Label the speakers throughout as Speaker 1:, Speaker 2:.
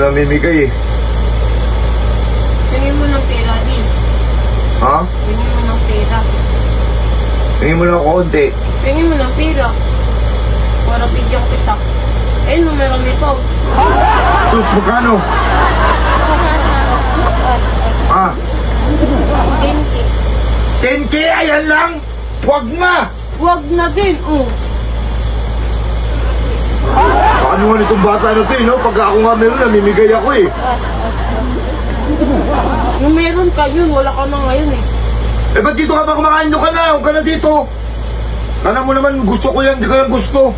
Speaker 1: namimigay eh.
Speaker 2: Tingin mo ng pera, di.
Speaker 1: Ha?
Speaker 2: Tingin mo ng pera.
Speaker 1: Tingin mo lang konti.
Speaker 2: Tingin mo ng pera. Para bigyan kita. Eh, numero nito.
Speaker 1: Sus, magkano? Ah,
Speaker 2: 10K.
Speaker 1: 10K, ayan lang! Huwag na!
Speaker 2: Huwag na din, oh.
Speaker 1: Paano nga nitong bata na to eh, no? Pagka ako nga meron, namimigay ako eh.
Speaker 2: Yung meron ka yun, wala ka na ngayon eh.
Speaker 1: Eh, ba't dito ka ba kumakain? Doon ka na, huwag ka na dito. Kana mo naman, gusto ko yan, di ka lang gusto.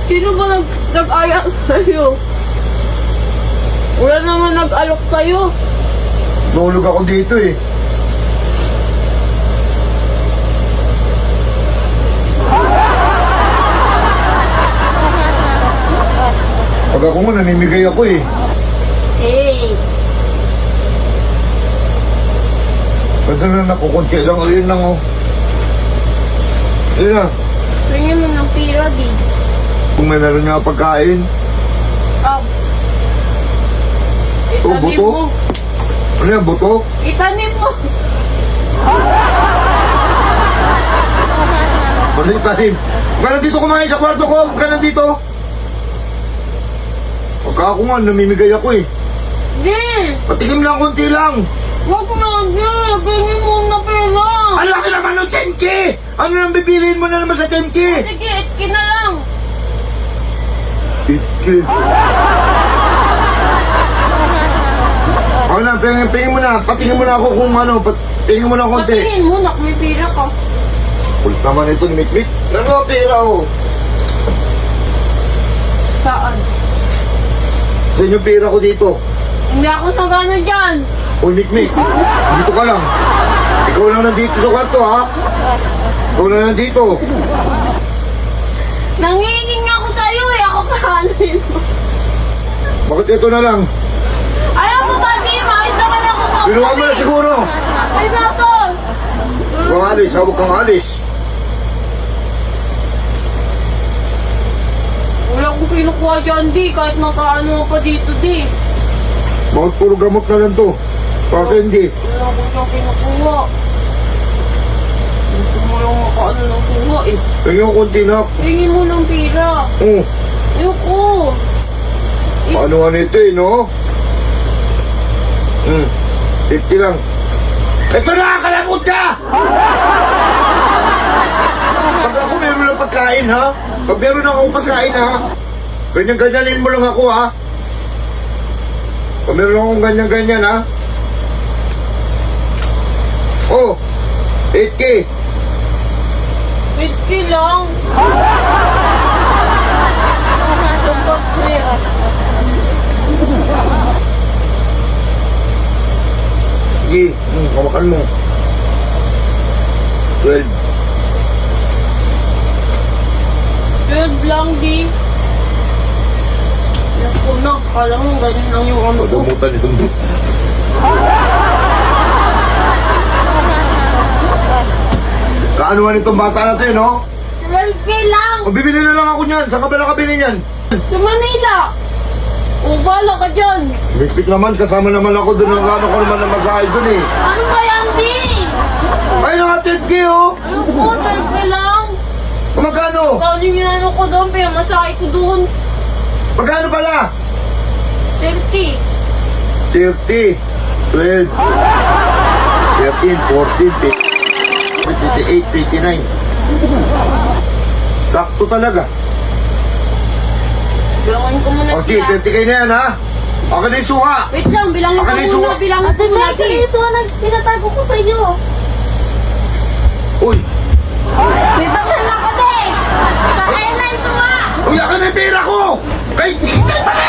Speaker 2: Sino ba nag-aya sa'yo? Wala naman nag-alok sa'yo.
Speaker 1: Nulog ako dito eh. Pag ako nga, namimigay ako eh.
Speaker 2: Eh,
Speaker 1: Pwede na nakukunti lang, ayun lang oh. Ayun na,
Speaker 2: tingin mo ng pera, di.
Speaker 1: kung may meron nga pagkain.
Speaker 2: Ah.
Speaker 1: Oh,
Speaker 2: Itanim
Speaker 1: buto?
Speaker 2: mo.
Speaker 1: Ano yan, buto?
Speaker 2: Itanim mo.
Speaker 1: Ano yung tanim? Huwag ka na dito kumain sa kwarto ko, huwag ka na dito. Pagka ako nga, namimigay ako eh.
Speaker 2: Di.
Speaker 1: Patikim lang, konti lang.
Speaker 2: Huwag na, di. Tingin mo na pera.
Speaker 1: Ang laki naman ng 10K! Ano nang bibiliin mo na naman sa 10K?
Speaker 2: Sige, itki na lang.
Speaker 1: 10K. Ako na, pingin mo na. Patingin mo na ako kung ano. Patingin mo na konti.
Speaker 2: Patingin mo, nak, may pera ka.
Speaker 1: Kulit naman ito, mikmik. Ano, pera oh.
Speaker 2: Saan?
Speaker 1: Saan yung pera ko dito?
Speaker 2: Hindi ako nagano dyan.
Speaker 1: O, mikmik. Dito ka lang. Ikaw lang nandito sa kwarto, ha? Ikaw lang nandito.
Speaker 2: Nangingin nga ako sa'yo eh. Ako kahanin mo.
Speaker 1: Bakit ito na lang?
Speaker 2: Ayaw mo ba, di? Makit naman ako mo.
Speaker 1: Pinuha mo na siguro.
Speaker 2: Ay, nato.
Speaker 1: Huwag kang alis, ha? Huwag kang alis.
Speaker 2: Wala akong kinukuha dyan, di. Kahit nakaano pa dito, di.
Speaker 1: Bakit puro gamot na lang to? Bakit hindi?
Speaker 2: Wala akong siyang kinukuha. Gusto mo lang makaano ng kuha eh.
Speaker 1: Tingin ko konti na.
Speaker 2: Tingin mo ng pira.
Speaker 1: Oh,
Speaker 2: Ayoko.
Speaker 1: paano nga nito eh, no? 50 lang. Ito na! Kalabot ka! Pag ako meron ng pagkain, ha? Pag meron akong pagkain, ha? Ganyan-ganyanin mo lang ako, ha? Pag meron akong ganyan-ganyan, ha? Oh, 8K.
Speaker 2: 50 lang. Sapat pera.
Speaker 1: Sige, kawakan mo. 12.
Speaker 2: 12 lang, di. Naku na, kala mo ganyan lang yung ano ko.
Speaker 1: Padamutan itong... Kaanuhan itong bata na to, eh, no?
Speaker 2: 12K lang!
Speaker 1: O, bibili na lang ako niyan. Saan ka ba nakabili niyan?
Speaker 2: Sa Manila! O, bala ka dyan!
Speaker 1: Bigpit naman, kasama naman ako doon. Ang ano ko naman na mag-aay doon, eh.
Speaker 2: Ano ba yan, di?
Speaker 1: Ay, naka 10K, oh!
Speaker 2: Ano po, 12K lang?
Speaker 1: Magkano?
Speaker 2: Kaya yung ginano ko doon, pero masakay ko doon.
Speaker 1: Magkano pala?
Speaker 2: 30.
Speaker 1: 30, 12, 13, 14, 15, 28, 29. Sakto talaga.
Speaker 2: Bilangin ko muna
Speaker 1: O, sige, 30K na yan, ha? Akin na yung suha.
Speaker 2: Wait lang, bilangin ko
Speaker 1: Akin na yung
Speaker 2: muna,
Speaker 1: suha.
Speaker 2: bilangin ko muna.
Speaker 3: Ate, yung suha na pinatago ko sa inyo.
Speaker 1: Uy,
Speaker 2: Dito ka lang ako, de! Kakain na yung suha!
Speaker 1: uy, akin na yung pera ko! Kay, sige, pa rin!